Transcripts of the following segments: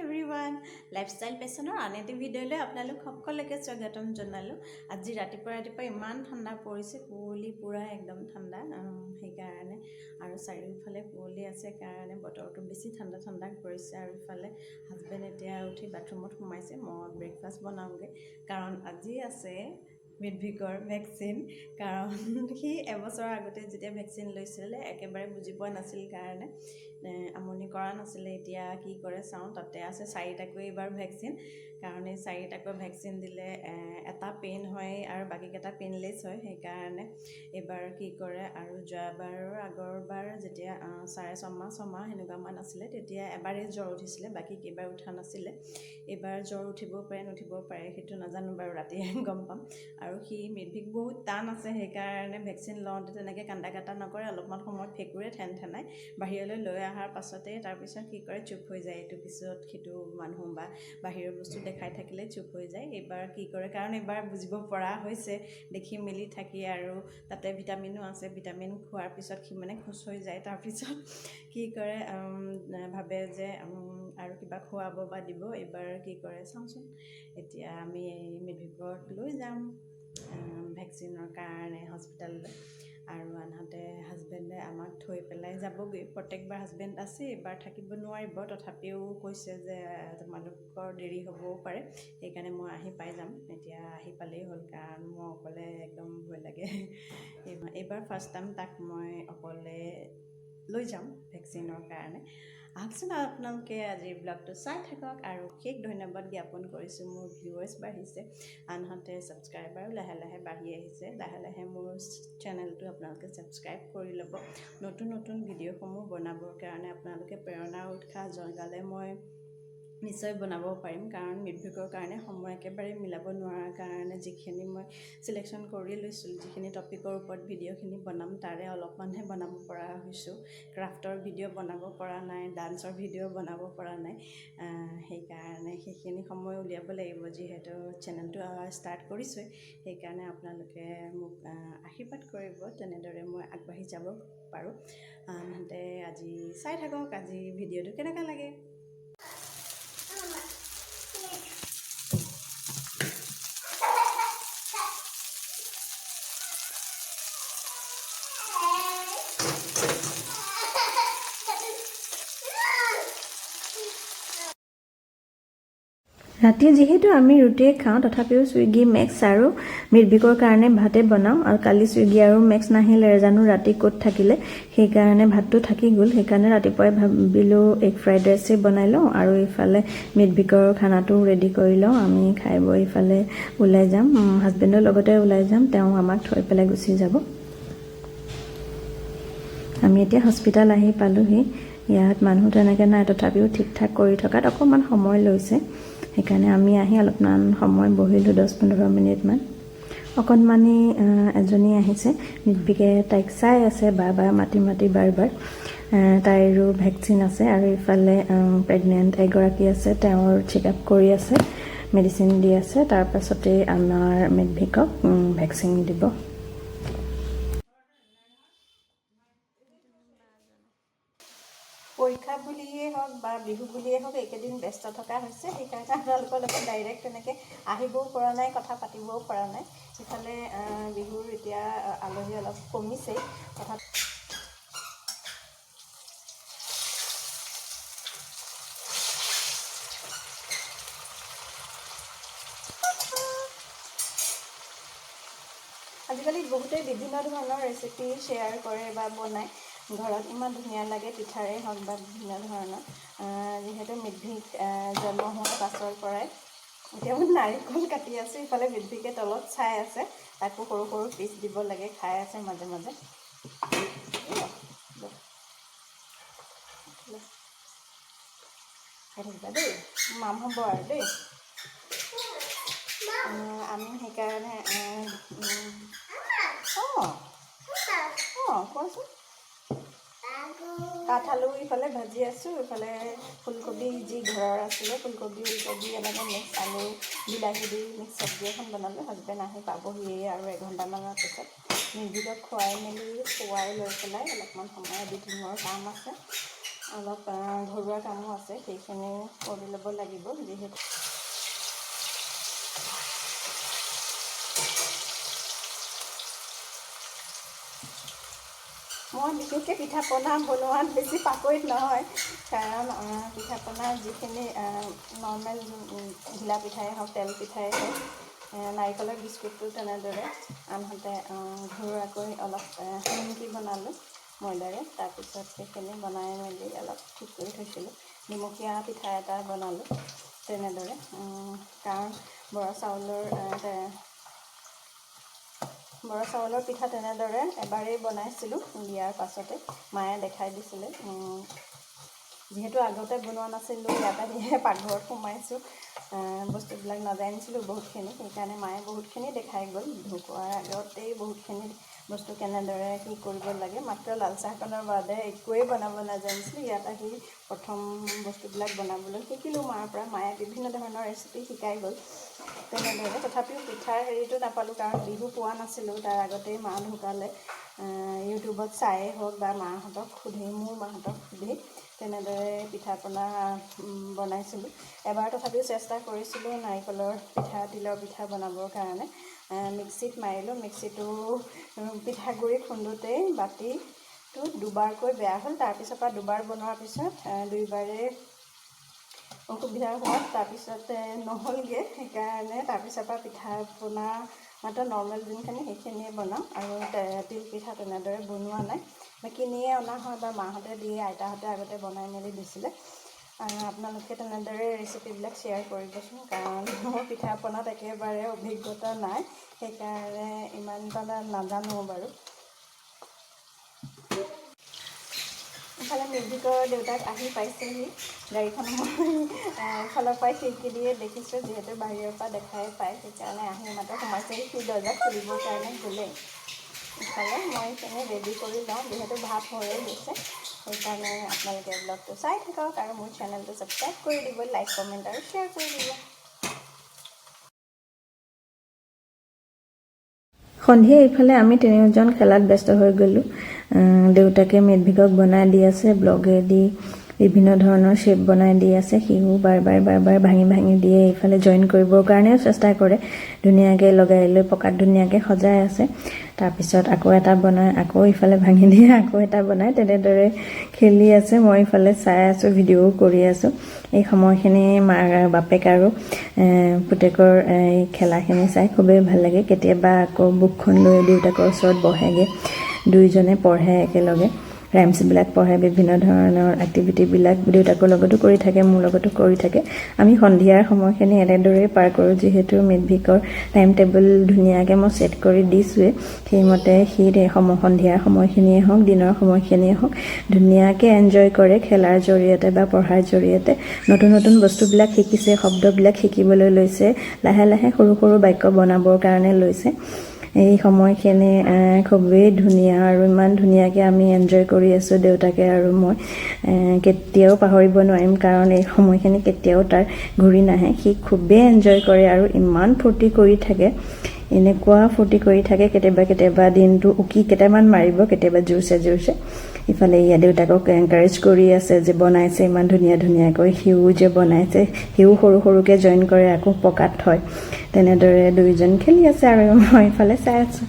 Everyone lifestyle পেশ্যনৰ আন এটি ভিডিঅ'লৈ আপোনালোক সকলোকে স্বাগতম জনালোঁ। আজি ৰাতিপুৱা ইমান ঠাণ্ডা পৰিছে, কুঁৱলী পূৰা একদম ঠাণ্ডা, সেইকাৰণে আৰু চাৰিওফালে কুঁৱলী আছে কাৰণে বতৰটো বেছি ঠাণ্ডা কৰিছে। আৰু ইফালে হাজবেণ্ড এতিয়া উঠি বাথৰুমত সোমাইছে, মই ব্ৰেকফাষ্ট বনাওঁগৈ কাৰণ আজি আছে মিডভিকৰ ভেকচিন। কাৰণ সি এবছৰৰ আগতে যেতিয়া ভেকচিন লৈছিলে একেবাৰে বুজি পোৱা নাছিল কাৰণে আমনি কৰা নাছিলে। এতিয়া কি কৰে চাওঁ, তাতে আছে 4টাকৈ এইবাৰ ভেকচিন। কাৰণ এই 4টাকৈ ভেকচিন দিলে এটা পেইন হয় আৰু বাকীকেইটা পেইনলেছ হয়। সেইকাৰণে এইবাৰ কি কৰে, আৰু যোৱাবাৰৰ আগৰবাৰ যেতিয়া 6.5 সেনেকুৱামান আছিলে তেতিয়া এবাৰেই জ্বৰ উঠিছিলে, বাকী কেইবাৰ উঠা নাছিলে। এইবাৰ জ্বৰ উঠিবও পাৰে নুঠিবও পাৰে, সেইটো নাজানো বাৰু, ৰাতিয়ে গম পাম। আৰু সি মিডভিক বহুত টান আছে, সেইকাৰণে ভেকচিন লওঁতে তেনেকৈ কান্দা কাটা নকৰে, অলপমান সময়ত ফেকুৰে ঠেন বাহিৰলৈ লৈ অহাৰ পাছতে তাৰপিছত কি কৰে, চুপ হৈ যায়। এইটো পিছত সিটো মানুহ বা বাহিৰৰ বস্তু দেখাই থাকিলে চুপ হৈ যায়। এইবাৰ কি কৰে, কাৰণ এইবাৰ বুজিব পৰা হৈছে দেখি মেলি থাকি, আৰু তাতে ভিটামিনো আছে, ভিটামিন খোৱাৰ পিছত সি মানে খুচ হৈ যায়। তাৰপিছত কি কৰে, ভাবে যে আৰু কিবা খুৱাব বা দিব। এইবাৰ কি কৰে চাওঁচোন। এতিয়া আমি মিডভিকত লৈ যাম ভেকচিনৰ কাৰণে হস্পিটেললৈ, আৰু আনহাতে হাজবেণ্ডে আমাক থৈ পেলাই যাবগৈ। প্ৰত্যেকবাৰ হাজবেণ্ড আছে, এইবাৰ থাকিব নোৱাৰিব, তথাপিও কৈছে যে তোমালোকৰ দেৰি হ'বও পাৰে, সেইকাৰণে মই আহি পাই যাম। এতিয়া আহি পালেই হ'ল, কাৰণ মই অকলে একদম ভয় লাগে। এইবাৰ ফাৰ্ষ্ট টাইম তাক মই অকলে লৈ যাম ভেকচিনৰ কাৰণে। আহকচোন আপোনালোকে আজিৰ ব্লগটো চাই থাকক, আৰু বিশেষ ধন্যবাদ জ্ঞাপন কৰিছোঁ। মোৰ ভিউৱাৰ্ছ বাঢ়িছে, আনহাতে ছাবস্ক্ৰাইবাৰো লাহে লাহে বাঢ়ি আহিছে। লাহে লাহে মোৰ চেনেলটো আপোনালোকে ছাবস্ক্ৰাইব কৰি ল'ব। নতুন ভিডিঅ'সমূহ বনাবৰ কাৰণে আপোনালোকে প্ৰেৰণা উৎসাহ জগালে মই নিশ্চয় বনাব পাৰিম। কাৰণ মিডভিকৰ কাৰণে সময় একেবাৰে মিলাব নোৱাৰাৰ কাৰণে যিখিনি মই চিলেকশ্যন কৰি লৈছোঁ, যিখিনি টপিকৰ ওপৰত ভিডিঅ'খিনি বনাম তাৰে অলপমানহে বনাব পৰা হৈছোঁ। ক্ৰাফ্টৰ ভিডিঅ' বনাব পৰা নাই, ডান্সৰ ভিডিঅ' বনাব পৰা নাই। সেইকাৰণে সেইখিনি সময় উলিয়াব লাগিব, যিহেতু চেনেলটো ষ্টাৰ্ট কৰিছোঁৱে। সেইকাৰণে আপোনালোকে মোক আশীৰ্বাদ কৰিব, তেনেদৰে মই আগবাঢ়ি যাব পাৰোঁ। আনহাতে আজি চাই থাকক আজি ভিডিঅ'টো কেনেকুৱা লাগে। ৰাতি যিহেতু আমি ৰুটিয়ে খাওঁ, তথাপিও চুইগি মেক্স আৰু মিডভিকৰ কাৰণে ভাতে বনাওঁ। আৰু কালি চুইগি আৰু মেক্স নাহিলে, জানো ৰাতি ক'ত থাকিলে, সেইকাৰণে ভাতটো থাকি গ'ল। সেইকাৰণে ৰাতিপুৱাই ভাবিলোঁ এগ ফ্ৰাইড ৰাইচেই বনাই লওঁ, আৰু ইফালে মিডভিকৰ খানাটো ৰেডি কৰি লওঁ। আমি খাই বৈ ইফালে ওলাই যাম, হাজবেণ্ডৰ লগতে ওলাই যাম, তেওঁ আমাক থৈ পেলাই গুচি যাব। আমি এতিয়া হস্পিটেল আহি পালোঁহি। ইয়াত মানুহ তেনেকৈ নাই, তথাপিও ঠিক ঠাক কৰি থকাত অকণমান সময় লৈছে। সেইকাৰণে আমি আহি অলপমান সময় বহিলোঁ, 10-15 মিনিটমান। অকণমানি এজনী আহিছে, মিডভিকে তাইক চাই আছে, বাৰ মাতি বাৰ তাইৰো ভেকচিন আছে। আৰু ইফালে প্ৰেগনেণ্ট এগৰাকী আছে, তেওঁৰ চেকআপ কৰি আছে, মেডিচিন দি আছে। তাৰপাছতেই আমাৰ মিডভিকক ভেকচিন দিব। পৰীক্ষা বুলিয়েই হওক বা বিহু বুলিয়েই হওক, এইকেইদিন ব্যস্ত থকা হৈছে। সেইকাৰণে আপোনালোকৰ লগত ডাইৰেক্ট তেনেকৈ আহিবও পৰা নাই, কথা পাতিবও পৰা নাই। ইফালে বিহুৰ এতিয়া আলহী অলপ কমিছেই, আজিকালি বহুতেই বিভিন্ন ধৰণৰ ৰেচিপি শ্বেয়াৰ কৰে বা বনায় ঘৰত, ইমান ধুনীয়া লাগে, পিঠাৰে হওক বা বিভিন্ন ধৰণৰ। যিহেতু মিডভিক জন্ম হোৱাৰ পাছৰ পৰাই এতিয়া মই নাৰিকল কাটি আছোঁ, ইফালে মিডভিকে তলত চাই আছে, তাকো সৰু সৰু পিচ দিব লাগে, খাই আছে মাজে মাজে। খাই থাকিবা দেই, মাম হ'ব আৰু দেই। আমি সেইকাৰণে কোৱাচোন, কাঠআলু ইফালে ভাজি আছোঁ, ইফালে ফুলকবি যি ঘৰৰ আছিলে, ফুলকবি ওলকবি এনেকৈ মিক্স, আলু বিলাহী দি মিক্স চব্জি এখন বনালোঁ। হাজবেণ্ড আহি পাবহি আৰু এঘণ্টামানৰ পিছত। মিডভিকক খুৱাই মেলি লৈ পেলাই অলপমান সময় এডিটিঙৰ কাম আছে, অলপ ঘৰুৱা কামো আছে, সেইখিনি কৰি ল'ব লাগিব। যিহেতু মই বিশেষকৈ পিঠা পনা বনোৱাত বেছি পাকৈত নহয়, কাৰণ পিঠা পনা যিখিনি নৰ্মেল ঘিলা পিঠাই হওক, তেল পিঠাই হওক, নাৰিকলৰ বিস্কুটটো তেনেদৰে, আনহাতে ঘৰুৱাকৈ অলপ নিমকি বনালোঁ ময়দাৰে। তাৰপিছত সেইখিনি বনাই মেলি অলপ ঠিক কৰি থৈছিলোঁ। নিমখীয়া পিঠা এটা বনালোঁ তেনেদৰে, কাৰণ বৰা চাউলৰ পিঠা তেনেদৰে এবাৰেই বনাইছিলোঁ, বিয়াৰ পাছতে মায়ে দেখাই দিছিলে। যিহেতু আগতে বনোৱা নাছিলোঁ, ইয়াত আহিহে পাকঘৰত সোমাইছোঁ, বস্তুবিলাক নাজানিছিলোঁ বহুতখিনি, সেইকাৰণে মায়ে বহুতখিনি দেখাই গ'ল। ঢুকোৱাৰ আগতেই বহুতখিনি বস্তু কেনেদৰে কি কৰিব লাগে, মাত্ৰ লাল চাহকণৰ বাদে একোৱেই বনাব নাজানিছিলোঁ। ইয়াত আহি প্ৰথম বস্তুবিলাক বনাবলৈ শিকিলোঁ মাৰ পৰা। মায়ে বিভিন্ন ধৰণৰ ৰেচিপি শিকাই গ'ল তেনেদৰে। তথাপিও পিঠাৰ হেৰিটো নাপালোঁ, কাৰণ বিহু পোৱা নাছিলোঁ, তাৰ আগতেই মা ঢুকালে। ইউটিউবত চায়েই হওক বা মাহঁতক সুধি, মোৰ মাহঁতক সুধি তেনেদৰে পিঠা পনা বনাইছিলোঁ। এবাৰ তথাপিও চেষ্টা কৰিছিলোঁ নাৰিকলৰ পিঠা, তিলৰ পিঠা বনাবৰ কাৰণে। মিক্সিত মাৰিলোঁ, মিক্সিটো পিঠাগুড়ি খুন্দোতেই বাতিটো দুবাৰকৈ বেয়া হ'ল। তাৰপিছৰ পৰা দুবাৰ বনোৱাৰ পিছত দুইবাৰেই অসুবিধা হোৱাত তাৰপিছতে নহ'লগৈ। সেইকাৰণে তাৰপিছৰ পৰা পিঠা পনা মাত্ৰ নৰ্মেল যোনখিনি সেইখিনিয়ে বনাওঁ, আৰু তিল পিঠা তেনেদৰে বনোৱা নাই। কিনিয়ে অনা হয় বা মাহঁতে দিয়ে, আইতাহঁতে আগতে বনাই মেলি দিছিলে। আপোনালোকে তেনেদৰে ৰেচিপিবিলাক শ্বেয়াৰ কৰিবচোন, কাৰণ মোৰ পিঠা পনাত একেবাৰে অভিজ্ঞতা নাই, সেইকাৰণে ইমান এটা নাজানো বাৰু। ইফালে মিউজিকৰ দেউতাক আহি পাইছেহি। গাড়ীখন মই ইফালৰ পৰাই খিৰিকী দিয়ে দেখিছোঁ, যিহেতু বাহিৰৰ পৰা দেখাই পায়, সেইকাৰণে আহি মাত্ৰ সোমাইছেহি। সি দৰ্জা খুলিবৰ কাৰণে গ'লে। ইফালে মই এইখিনি ৰেডি কৰি লওঁ, যিহেতু ভাত হৈয়ে গৈছে। সেইকাৰণে আপোনালোকে ব্লগটো চাই থাকক আৰু মোৰ চেনেলটো ছাবস্ক্ৰাইব কৰি দিব, লাইক কমেণ্ট আৰু শ্বেয়াৰ কৰি দিব। সন্ধিয়া ইফালে আমি তিনিওজন খেলাত ব্যস্ত হৈ গ'লোঁ। দেউতাকে মেডভিকক বনাই দি আছে, ব্লগেদি বিভিন্ন ধৰণৰ শ্বেপ বনাই দি আছে। সিও বাৰ বাৰ ভাঙি দিয়ে। ইফালে জইন কৰিবৰ কাৰণেও চেষ্টা কৰে, ধুনীয়াকৈ লগাই লৈ পকাত ধুনীয়াকৈ সজাই আছে। তাৰপিছত আকৌ এটা বনায়, আকৌ ইফালে ভাঙি দিয়ে, আকৌ এটা বনায়, তেনেদৰে খেলি আছে। মই ইফালে চাই আছোঁ, ভিডিঅ'ও কৰি আছোঁ। এই সময়খিনি মাৰ বাপেক আৰু পুতেকৰ এই খেলাখিনি চাই খুবেই ভাল লাগে। কেতিয়াবা আকৌ বুকখন লৈ দেউতাকৰ ওচৰত বহেগৈ, দুয়োজনে পঢ়ে একেলগে, ৰাইমছবিলাক পঢ়ে, বিভিন্ন ধৰণৰ এক্টিভিটিবিলাক দেউতাকৰ লগতো কৰি থাকে, মোৰ লগতো কৰি থাকে। আমি সন্ধিয়াৰ সময়খিনি এনেদৰেই পাৰ কৰোঁ, যিহেতু মেডভিকৰ টাইম টেবুল ধুনীয়াকৈ মই ছেট কৰি দিছোঁৱেই। সেইমতে সি সন্ধিয়াৰ সময়খিনিয়ে হওক, দিনৰ সময়খিনিয়ে হওক, ধুনীয়াকৈ এনজয় কৰে খেলাৰ জৰিয়তে বা পঢ়াৰ জৰিয়তে। নতুন বস্তুবিলাক শিকিছে, শব্দবিলাক শিকিবলৈ লৈছে, লাহে লাহে সৰু সৰু বাক্য বনাবৰ কাৰণে লৈছে। এই সময়খিনি খুবেই ধুনীয়া, আৰু ইমান ধুনীয়াকৈ আমি এনজয় কৰি আছোঁ, দেউতাকে আৰু মই। কেতিয়াও পাহৰিব নোৱাৰিম, কাৰণ এই সময়খিনি কেতিয়াও তাৰ ঘূৰি নাহে। সি খুবেই এনজয় কৰে আৰু ইমান ফূৰ্তি কৰি থাকে, এনেকুৱা ফূৰ্তি কৰি থাকে। কেতিয়াবা দিনটো উকি কেইটামান মাৰিব, কেতিয়াবা জোৰছে। ইফালে ইয়া দেউতাকক এনকাৰেজ কৰি আছে যে বনাইছে ইমান ধুনীয়াকৈ, সিও যে বনাইছে, সিও সৰুকৈ জইন কৰে, আকৌ পকাত থয়। তেনেদৰে দুয়োজন খেলি আছে আৰু মই ইফালে চাই আছোঁ।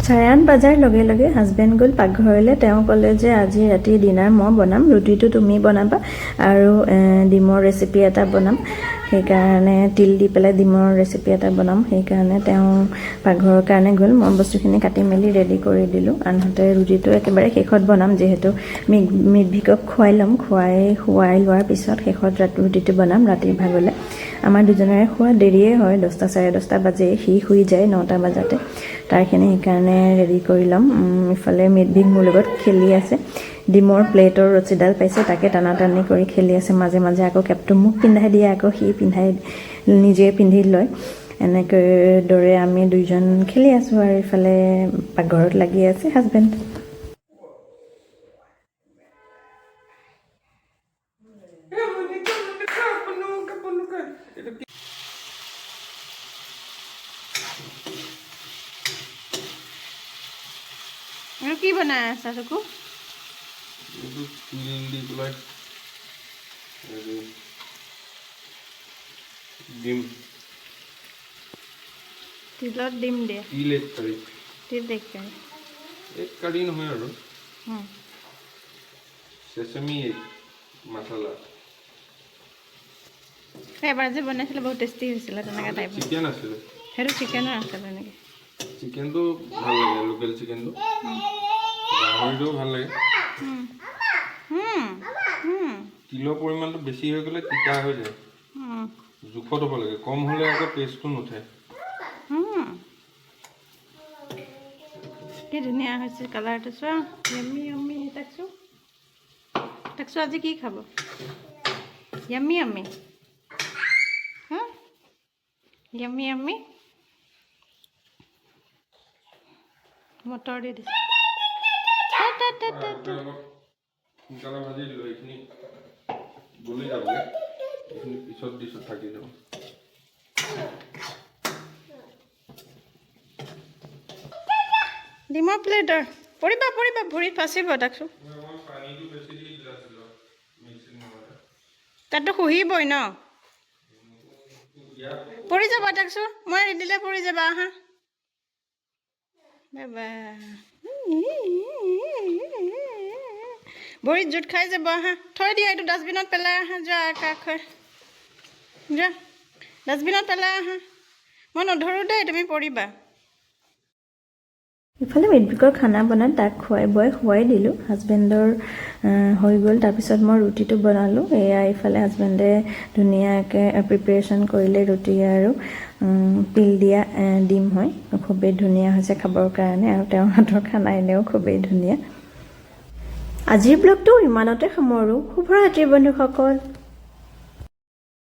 চাৰে 8 বজাৰ লগে লগে হাজবেণ্ড গ'ল পাকঘৰলৈ। তেওঁ ক'লে যে আজি ৰাতি ডিনাৰ মই বনাম, ৰুটিটো তুমি বনাবা আৰু ডিমৰ ৰেচিপি এটা বনাম। সেইকাৰণে তিল দি পেলাই ডিমৰ ৰেচিপি এটা বনাম, সেইকাৰণে তেওঁ পাকঘৰৰ কাৰণে গ'ল। মই বস্তুখিনি কাটি মেলি ৰেডি কৰি দিলোঁ। আনহাতে ৰুটিটো একেবাৰে শেষত বনাম, যিহেতু মেডভিকক খুৱাই ল'ম। খুৱাই লোৱাৰ পিছত শেষত ৰুটিটো বনাম ৰাতিৰ ভাগলৈ। আমাৰ দুজনৰে খোৱা দেৰিয়ে হয়, 10টা চাৰে 10টা বাজে। সি শুই যায় 9টা বজাতে। তাৰখিনি সেইকাৰণে ৰেডি কৰি ল'ম। ইফালে মেডভিক মোৰ লগত খেলি আছে, ডিমৰ প্লেটৰ ৰছীডাল পাইছে, তাকে টানি কৰি খেলি আছে। মাজে মাজে আকৌ কেপটো মোক পিন্ধাই দিয়ে, আকৌ সি নিজে পিন্ধি লয়। এনেকৈ দৰে আমি দুইজন খেলি আছোঁ আৰু ইফালে পাকঘৰত লাগি আছে হাজবেণ্ড। আৰু কি বনাই আছা চকু? ডিম তিলত ডিম দিয়ে। তিল এক কাৰী। তিল এক কাৰী। এক কাৰী নহয় আৰু সেচেমি মছলা। এবাৰ যে বনাইছিলে বহুত টেষ্টি হৈছিলে তেনেকৈ টাইপ। চিকেন আছিলে। সেইটো চিকেনৰ আছিলে নেকি? চিকেনটো ভাল লাগে, লোকেল চিকেনটো। গাহৰিটো ভাল লাগে। তিলৰ পৰিমাণটো বেছি হৈ গ'লে তিতা হৈ যায়। জোখত হ'ব লাগে, কম হ'লে আকৌ টেষ্টটো নুঠে। কি ধুনীয়া হৈছে কালাৰটো চোৱা। Yummy yummy. তাকছো আজি কি খাব? Yummy yummy. হা য়াম্মি য়াম্মি। মটৰ দি দিছে। সোনকালে ভাজি দিলোঁ, এইখিনি গলি যাবগৈ, এইখিনি পিছত দিছোঁ থাকি যাব। ডিমৰ প্লেটৰ পৰিবা ভৰিত ফাঁচিব। তাকছো তাততো শুহিবই ন, পৰি যাব। তাকছো মই দিলে পৰি যাবা। আহা বাবা, ভৰিত জোঁট খাই যাব। আহা থৈ দিয়া, এইটো ডাষ্টবিনত পেলাই আহা। যোৱা কাষৈ যোৱা, ডাষ্টবিনত পেলাই আহা। মই নধৰোঁ দেই, তুমি পৰিবা। ইফালে মিটভিকৰ খানা বনাই তাক খুৱাই দিলোঁ। হাজবেণ্ডৰ হৈ গ'ল। তাৰপিছত মই ৰুটিটো বনালোঁ। এয়া ইফালে হাজবেণ্ডে ধুনীয়াকৈ প্ৰিপেৰেশ্যন কৰিলে ৰুটি আৰু তিল দিয়া ডিম হয়। খুবেই ধুনীয়া হৈছে খাবৰ কাৰণে, আৰু তেওঁৰ হাতৰ খানা এনেও খুবেই ধুনীয়া। আজিৰ ব্লগটো ইমানতে সামৰোঁ। শুভৰাত্ৰি বন্ধুসকল।